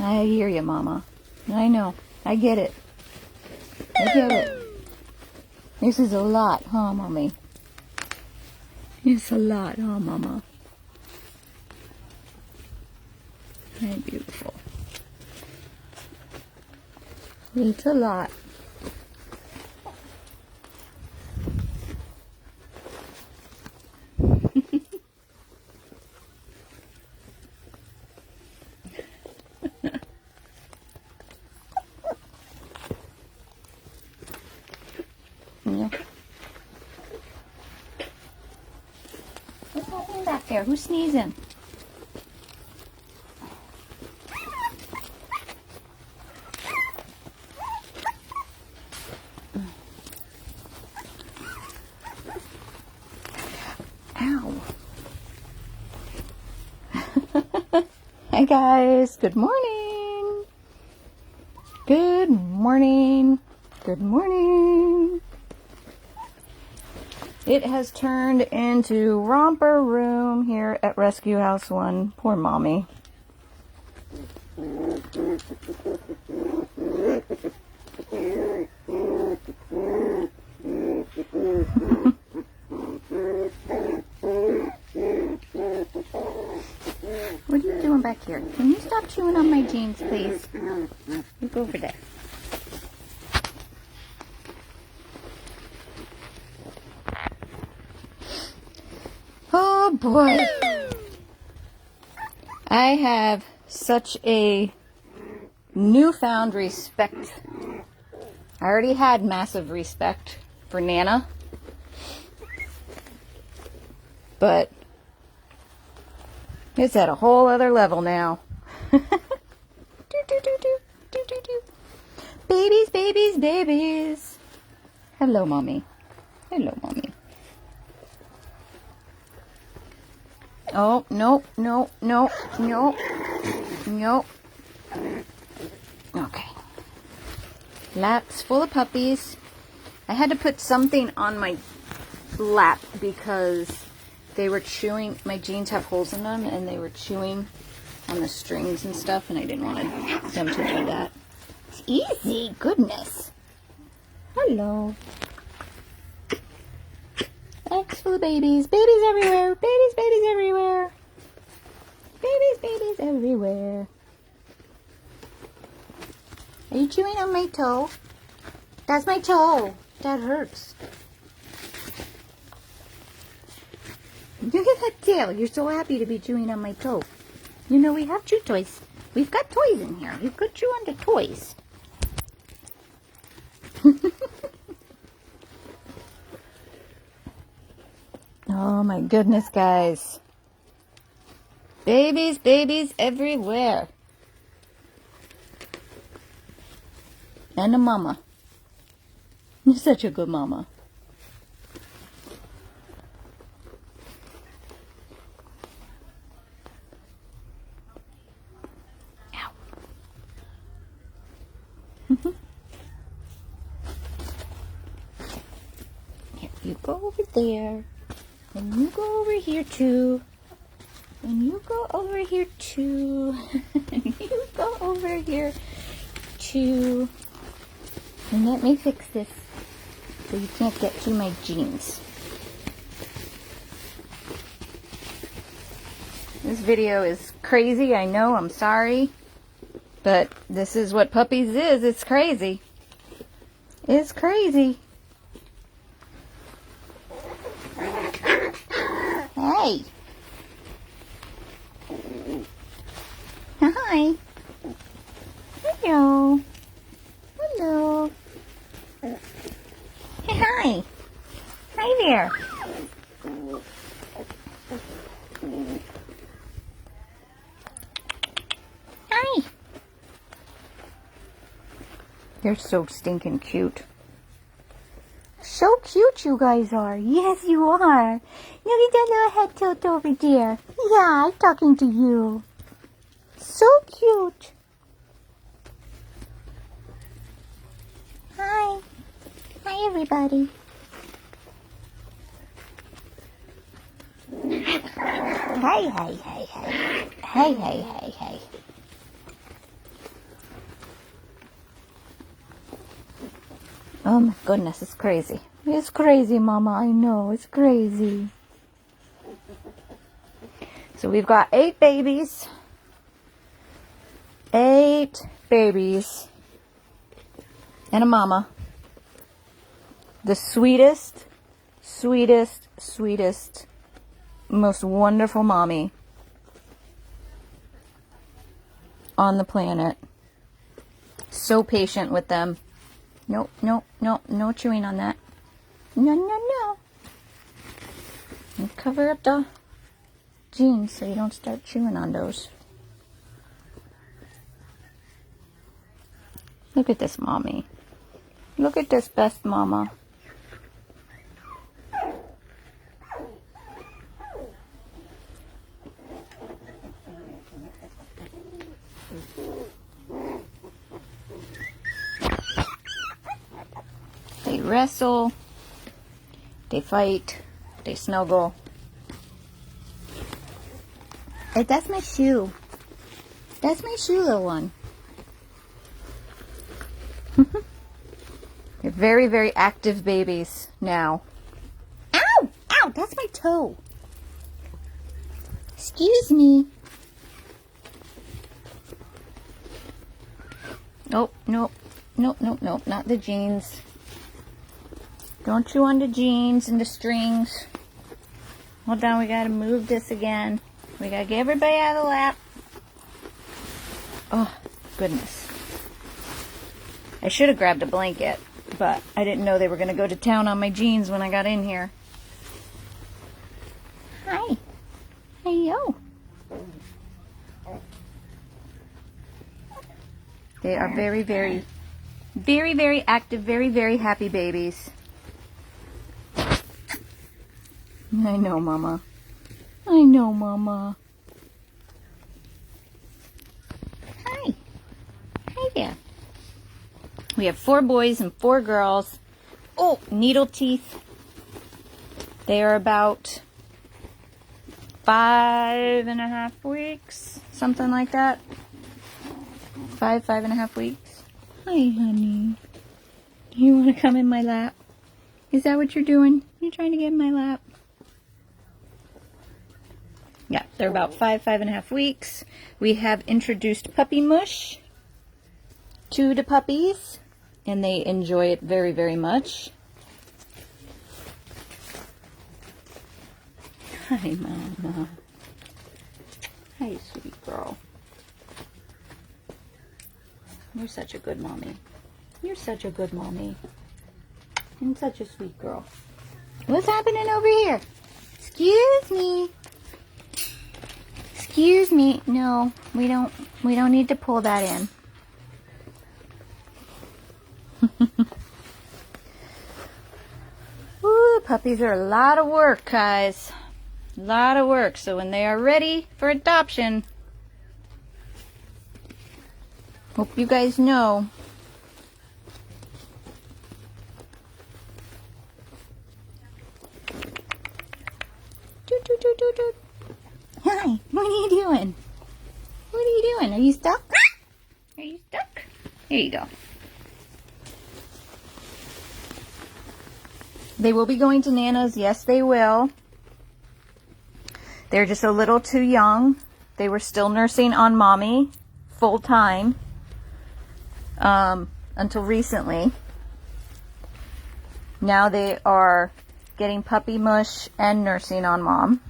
I hear you, Mama. I know. I get it. I get it. This is a lot, huh, Mommy? It's a lot, huh, Mama? Hey, beautiful. It's a lot. Yeah. What's happening back there? Who's sneezing? Ow. Hi guys, good morning. Good morning. Good morning. It has turned into romper room here at Rescue House 1. Poor Mommy. What are you doing back here? Can you stop chewing on my jeans, please? You go over there. Oh boy. I have such a newfound respect. I already had massive respect for Nana. But it's at a whole other level now. Babies, babies, babies. Hello, Mommy. Hello, Mommy. Oh, no, no, no, no, no. Okay. Lap's full of puppies. I had to put something on my lap because they were chewing. My jeans have holes in them, and they were chewing on the strings and stuff, and I didn't want them to do that. It's easy. Goodness. Hello. Thanks for the babies. Babies everywhere. Babies, babies everywhere. Babies, babies everywhere. Are you chewing on my toe? That's my toe. That hurts. Look at that tail. You're so happy to be chewing on my toe. You know we have chew toys. We've got toys in here. You could chew on the toys. Oh my goodness, guys. Babies, babies everywhere. And a mama. You're such a good mama. Ow. Here, you go over there. And you go over here too. And you go over here too. And you go over here too. And let me fix this so you can't get to my jeans. This video is crazy, I know, I'm sorry. But this is what puppies is. It's crazy. It's crazy. Hey. Hi. Hello. Hello. Hey, hi. Hi there. Hi. You're so stinking cute. So cute you guys are. Yes, you are. Look at that little head tilt over there. Yeah, I'm talking to you. So cute. Hi. Hi, everybody. Hey, hey, hey, hey. Hey, hey, hey, hey. Oh my goodness, it's crazy. It's crazy, Mama. I know, it's crazy. So we've got 8 babies. 8 babies. And a mama. The sweetest, sweetest, sweetest, most wonderful mommy on the planet. So patient with them. No, no, no, no chewing on that. No, no, no. And cover up the jeans so you don't start chewing on those. Look at this mommy. Look at this best mama. They wrestle, they fight, they snuggle. Hey, that's my shoe. That's my shoe, little one. They're very, very active babies now. Ow! Ow! That's my toe. Excuse me. Nope, nope, nope, nope, nope. Not the jeans. Don't chew on the jeans and the strings. Hold on, we gotta move this again. We gotta get everybody out of the lap. Oh, goodness. I should have grabbed a blanket, but I didn't know they were gonna go to town on my jeans when I got in here. Hi. Hey, yo. They are very, very, very, very active, very, very happy babies. I know, Mama. I know, Mama. Hi. Hi there. We have 4 boys and 4 girls. Oh, needle teeth. They are about 5.5 weeks. Something like that. 5.5 weeks. Hi, honey. Do you want to come in my lap? Is that what you're doing? You're trying to get in my lap? Yeah, they're about 5.5 weeks. We have introduced puppy mush to the puppies, and they enjoy it very, very much. Hi, Mama. Hi, sweet girl. You're such a good mommy. You're such a good mommy. And such a sweet girl. What's happening over here? Excuse me. Excuse me. No, we don't need to pull that in. Ooh, puppies are a lot of work, guys. A lot of work. So when they are ready for adoption, hope you guys know. Doot, doot, doot, doot, doot. Hi, what are you doing? What are you doing? Are you stuck? Are you stuck? Here you go. They will be going to Nana's. Yes, they will. They're just a little too young. They were still nursing on Mommy full time until recently. Now they are getting puppy mush and nursing on Mom.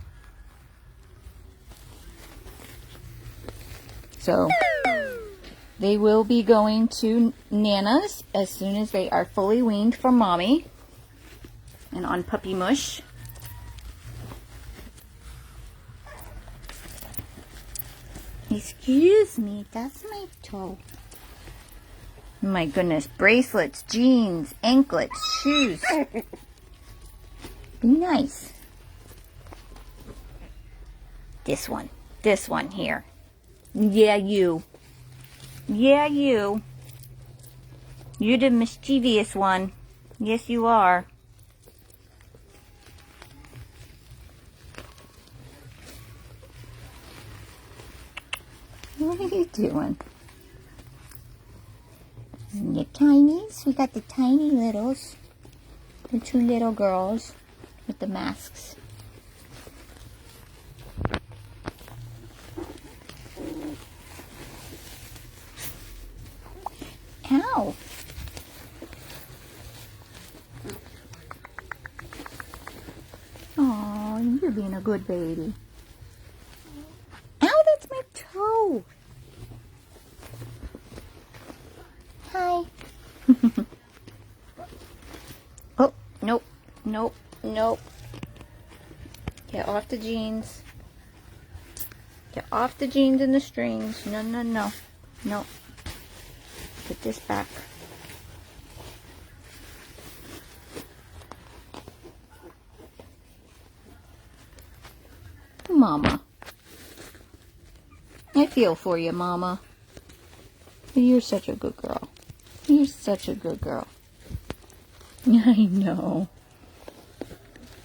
So they will be going to Nana's as soon as they are fully weaned from Mommy and on puppy mush. Excuse me, that's my toe. My goodness, bracelets, jeans, anklets, shoes. Be nice. This one here. Yeah, you. Yeah, you. You're the mischievous one. Yes, you are. What are you doing? And the tinies, we got the tiny littles. The two little girls with the masks. Ow! Oh, you're being a good baby. Ow, that's my toe. Hi. Oh, nope, nope, nope. Get off the jeans. Get off the jeans and the strings. No, no, no. No. Put this back. Mama. I feel for you, Mama. You're such a good girl. You're such a good girl. I know.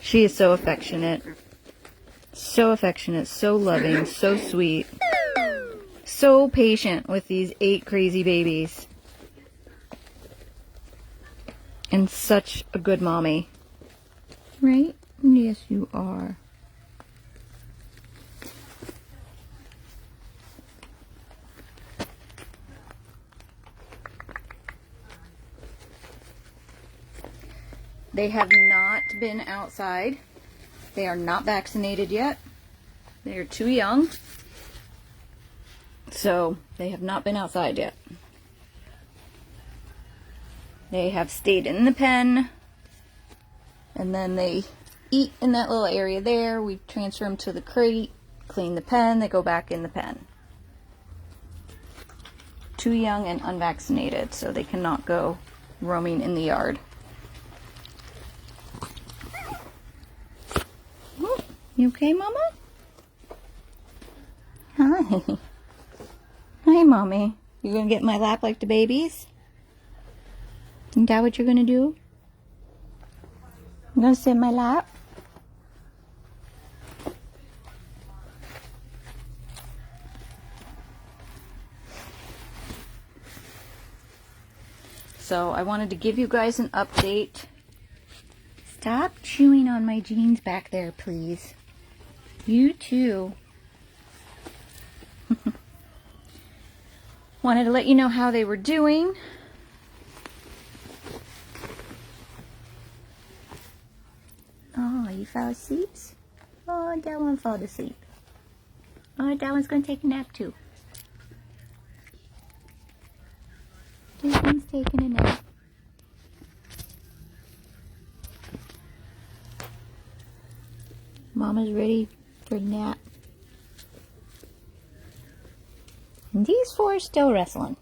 She is so affectionate. So affectionate, so loving, so sweet. So patient with these 8 crazy babies. And such a good mommy. Right? Yes, you are. They have not been outside. They are not vaccinated yet. They are too young. So they have not been outside yet. They have stayed in the pen. And then they eat in that little area there. We transfer them to the crate, clean the pen, they go back in the pen. Too young and unvaccinated, so they cannot go roaming in the yard. You okay, Mama? Hi. Hi, Mommy. You gonna get in my lap like the babies? Is that what you're gonna do? You gonna sit in my lap? So I wanted to give you guys an update. Stop chewing on my jeans back there, please. You too. Wanted to let you know how they were doing. Oh, you fell asleep? Oh, that one fell asleep. Oh, that one's going to take a nap too. This one's taking a nap. Mama's ready for a nap. And these 4 are still wrestling.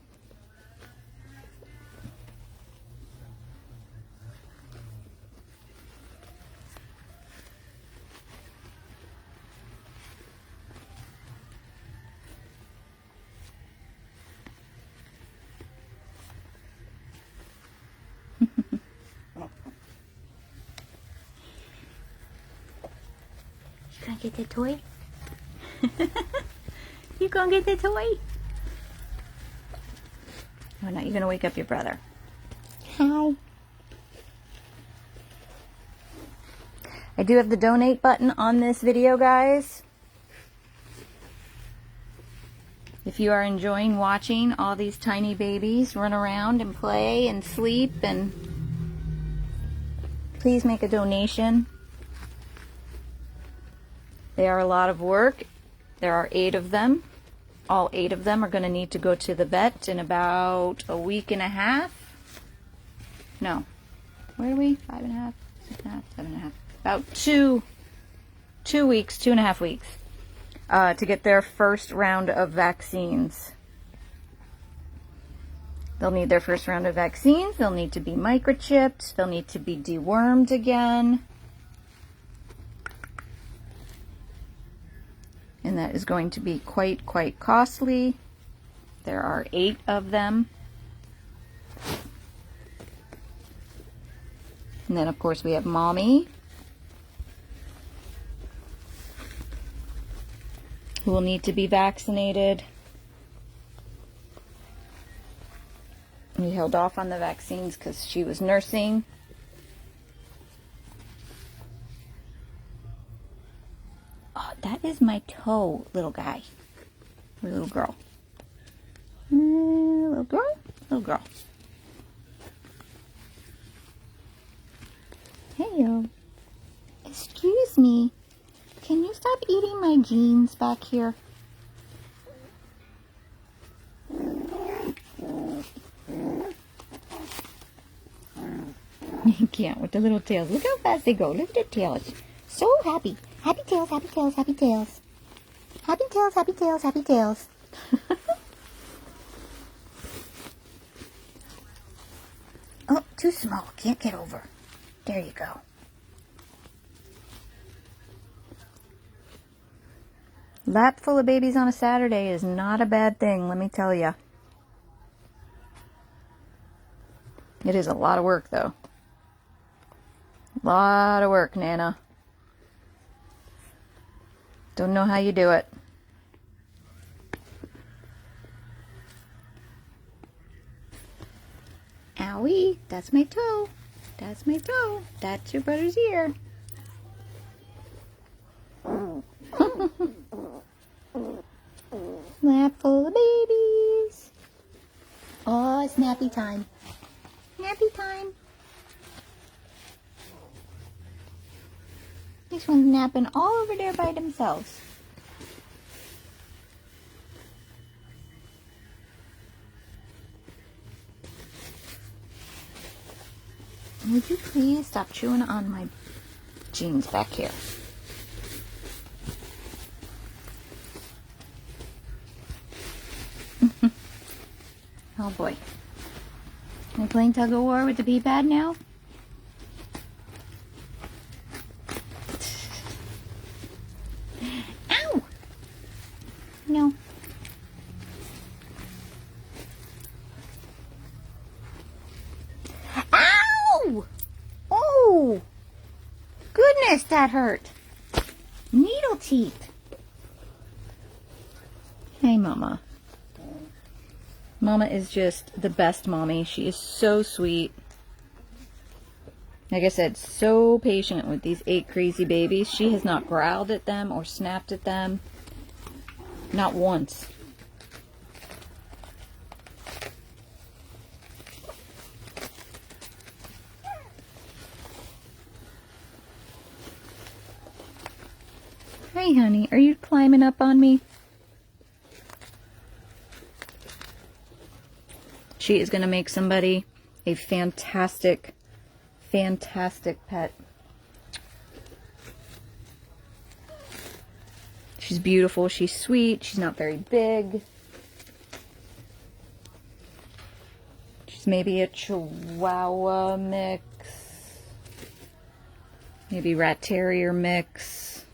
You gonna get the toy? You gonna get the toy? Oh no, you're gonna wake up your brother. Hi. I do have the donate button on this video, guys. If you are enjoying watching all these tiny babies run around and play and sleep, and please make a donation. They are a lot of work. There are 8 of them. All 8 of them are going to need to go to the vet in about a week and a half. No. Where are we? 5.5, 6.5, 7.5. About 2 weeks, 2.5 weeks to get their first round of vaccines. They'll need their first round of vaccines. They'll need to be microchipped. They'll need to be dewormed again. And that is going to be quite costly. There are 8 of them. And then, of course, we have Mommy, who will need to be vaccinated. We held off on the vaccines because she was nursing. Oh, that is my toe, little guy. Or little girl. Little girl? Little girl. Hey, yo. Excuse me. Can you stop eating my jeans back here? You can't with the little tails. Look how fast they go. Look at their tails. So happy. Happy tails, happy tails, happy tails. Happy tails, happy tails, happy tails. Oh, too small. Can't get over. There you go. Lap full of babies on a Saturday is not a bad thing, let me tell you. It is a lot of work, though. A lot of work, Nana. Don't know how you do it. Owie, that's my toe. That's my toe. That's your brother's ear. Lap full of babies. Oh, it's nappy time. Nappy time. This one's napping all over there by themselves. Would you please stop chewing on my jeans back here? Oh boy. Am I playing tug of war with the pee pad now? Ow! No. Ow! Oh! Goodness, that hurt. Needle teeth. Hey, Mama. Mama is just the best mommy. She is so sweet. Like I said, so patient with these 8 crazy babies. She has not growled at them or snapped at them. Not once. Hey, honey, are you climbing up on me? She is going to make somebody a fantastic, fantastic pet. She's beautiful. She's sweet. She's not very big. She's maybe a Chihuahua mix. Maybe Rat Terrier mix.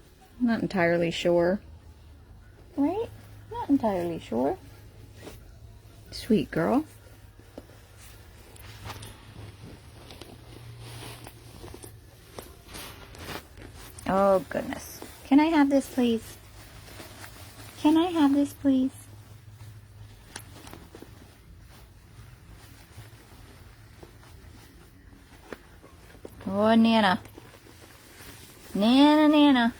Not entirely sure. Right? Not entirely sure. Sweet girl. Oh, goodness. Can I have this, please? Can I have this, please? Oh, Nana. Nana, Nana.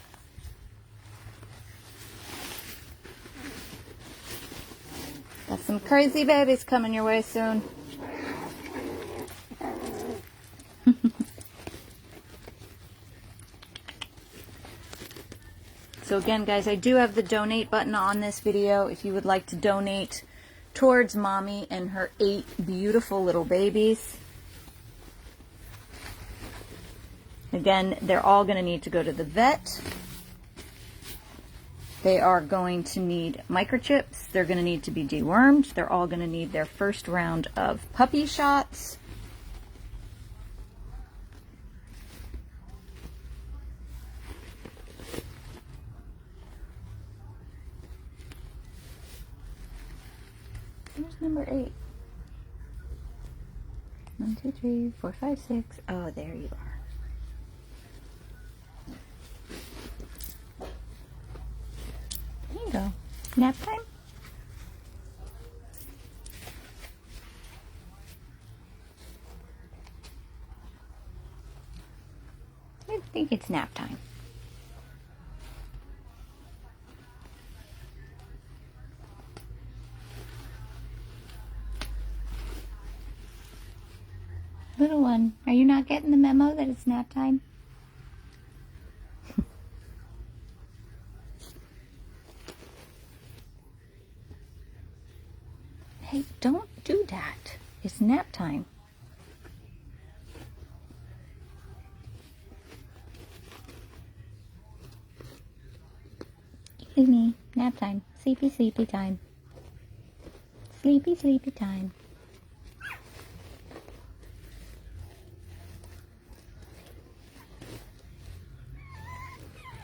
Got some crazy babies coming your way soon. So again, guys, I do have the donate button on this video if you would like to donate towards Mommy and her 8 beautiful little babies. Again, they're all going to need to go to the vet. They are going to need microchips. They're going to need to be dewormed. They're all going to need their first round of puppy shots. Where's number 8? 1, 2, 3, 4, 5, 6. Oh, there you are. There you go. Nap time? I think it's nap time. Little one, are you not getting the memo that it's nap time? Hey, don't do that. It's nap time. Excuse me, nap time. Sleepy, sleepy time. Sleepy, sleepy time.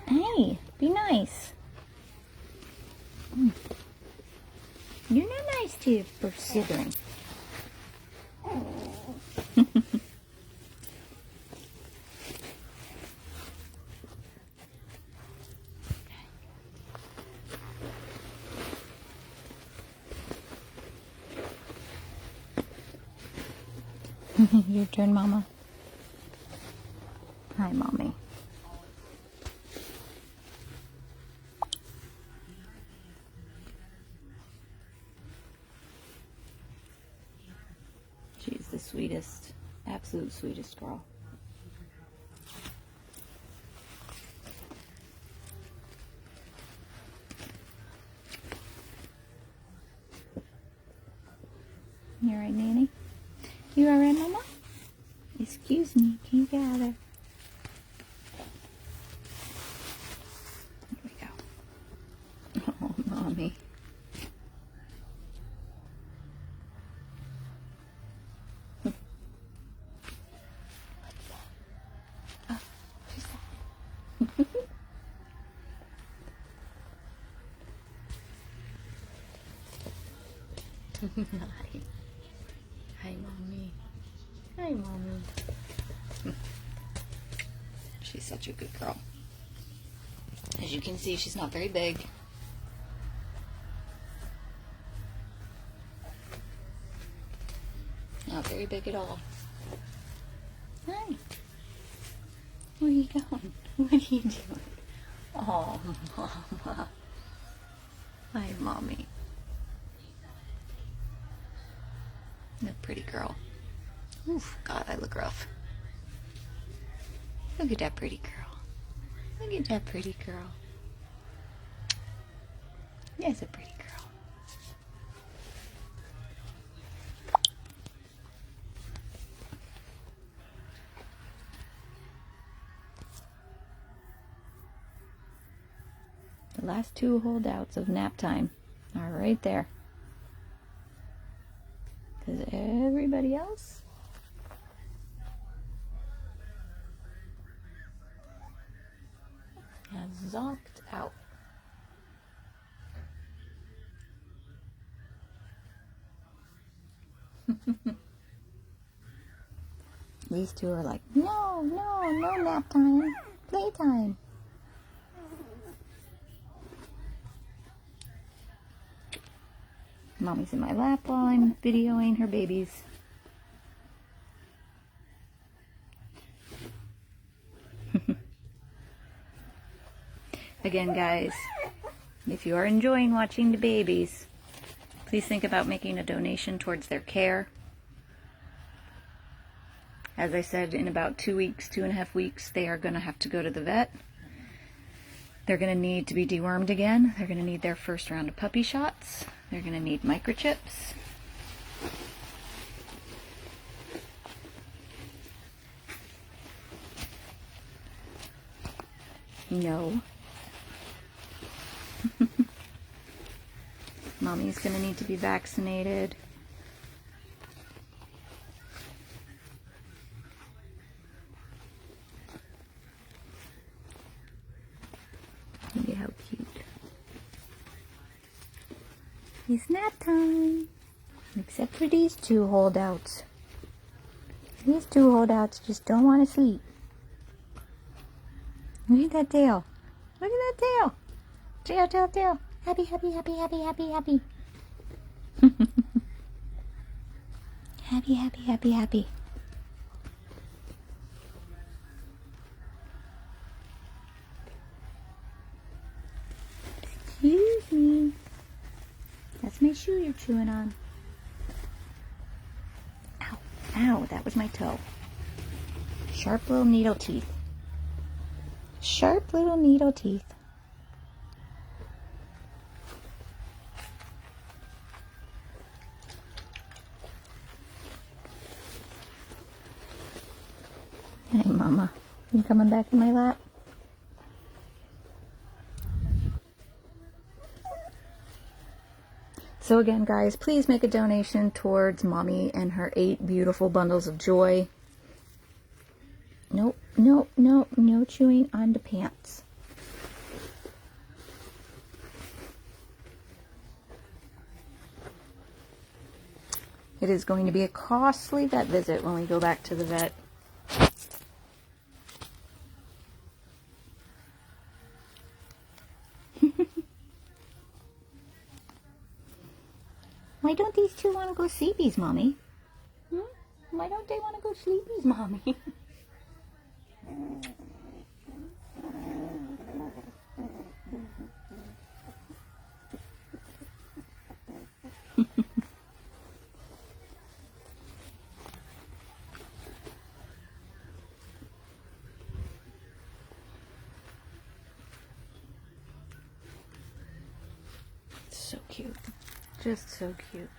Hey, be nice. You're not nice to your first sibling. Your turn, Mama. Hi, Mommy. She's the sweetest, absolute sweetest girl. You alright, Nanny? You alright, Mama? Excuse me, can you get out of there? Here we go. Oh, Mommy. Oh, she's Hi. Hi, Mommy. Hi, Mommy. She's such a good girl. As you can see, she's not very big. Not very big at all. Hi. Where are you going? What are you doing? Oh, Mama. Hi, Mommy. A pretty girl. Oof, God, I look rough. Look at that pretty girl. Look at that pretty girl. That's a pretty girl. The last two holdouts of nap time are right there. Because everybody else has zonked out. These two are like, no, no, no nap time, playtime. Mommy's in my lap while I'm videoing her babies. Again, guys, if you are enjoying watching the babies, please think about making a donation towards their care. As I said, in about 2 weeks, 2.5 weeks, they are going to have to go to the vet. They're going to need to be dewormed again. They're going to need their first round of puppy shots. They're going to need microchips. No. Mommy's going to need to be vaccinated. Look at how cute. It's nap time. Except for these two holdouts. These two holdouts just don't want to sleep. Look at that tail. Look at that tail. Tail, tail, tail. Happy, happy, happy, happy, happy, happy. Happy, happy, happy, happy. chewing on? Ow, ow, that was my toe. Sharp little needle teeth. Sharp little needle teeth. Hey, Mama. You coming back in my lap? So again, guys, please make a donation towards Mommy and her 8 beautiful bundles of joy. Nope, nope, nope, no chewing on the pants. It is going to be a costly vet visit when we go back to the vet. Why don't these two want to go sleepies, Mommy? Why don't they want to go sleepies, Mommy? So cute. Just so cute.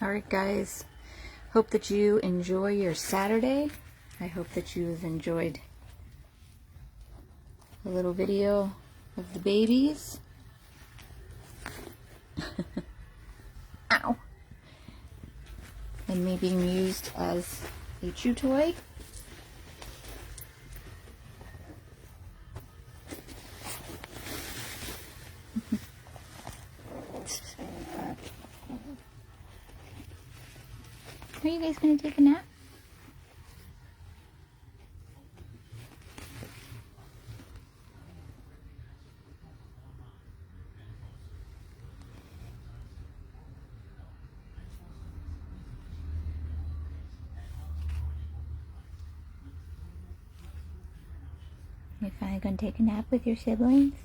Alright, guys. Hope that you enjoy your Saturday. I hope that you've enjoyed a little video of the babies. Ow. And me being used as a chew toy. Are you guys going to take a nap? You're finally going to take a nap with your siblings?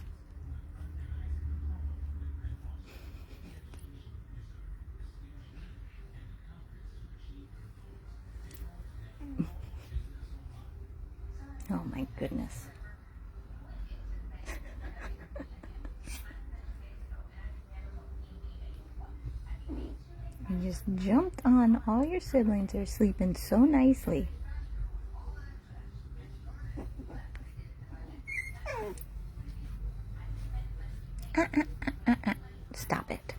Oh my goodness. You just jumped on all your siblings. They're sleeping so nicely. Stop it.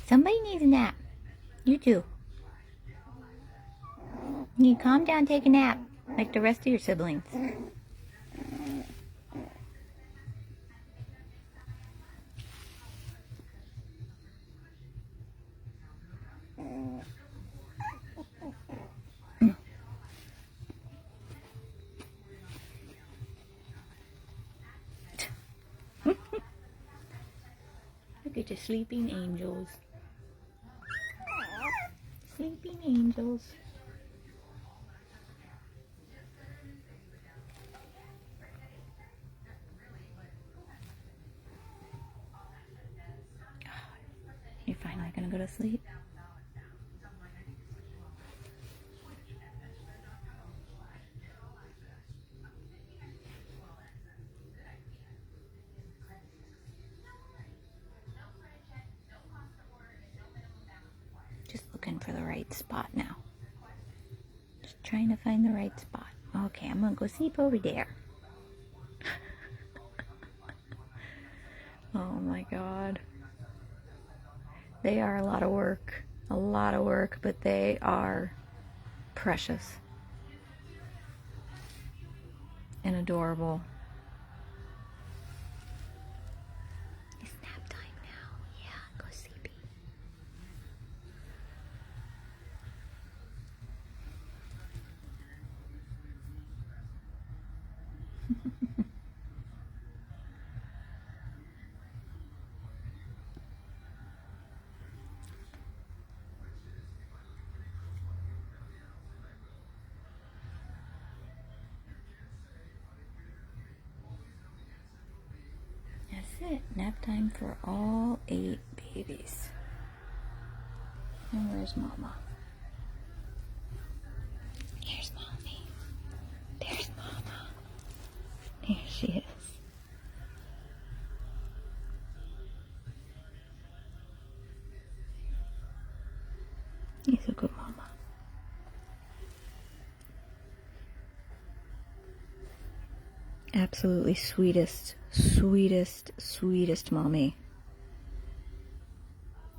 Somebody needs a nap. You do. You need to calm down, take a nap, like the rest of your siblings. Look at the sleeping angels. Sleeping angels. You're finally gonna go to sleep? Just looking for the right spot now. Just trying to find the right spot. Okay, I'm gonna go sleep over there. Oh my God. They are a lot of work. A lot of work, but they are precious and adorable. It's nap time now. Yeah, go sleepy. it. Nap time for all 8 babies. And where's Mama? Here's Mommy. There's Mama. Here she is. He's a good mama. Absolutely sweetest, sweetest, sweetest mommy.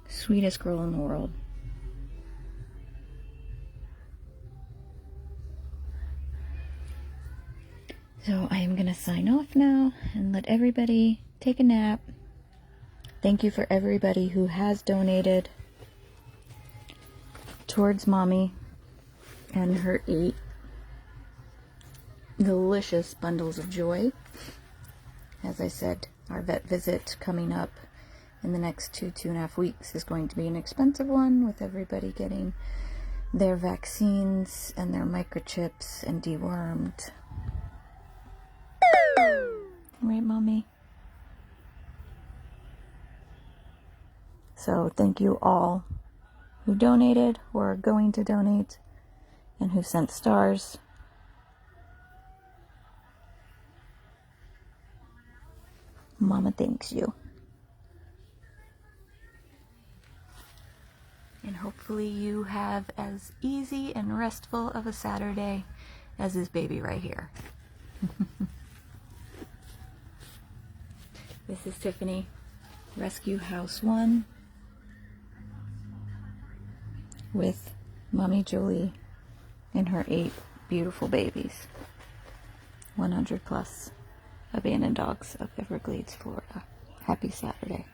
Sweetest girl in the world. So I am going to sign off now and let everybody take a nap. Thank you for everybody who has donated towards Mommy and her 8 delicious bundles of joy. As I said, our vet visit coming up in the next 2.5 weeks is going to be an expensive one, with everybody getting their vaccines and their microchips and dewormed. Right, Mommy? So thank you all who donated or are going to donate and who sent stars. Mama thanks you. And hopefully you have as easy and restful of a Saturday as this baby right here. This is Tiffany, Rescue House 1, with Mommy Jolie and her 8 beautiful babies. 100 plus abandoned dogs of Everglades, Florida. Happy Saturday.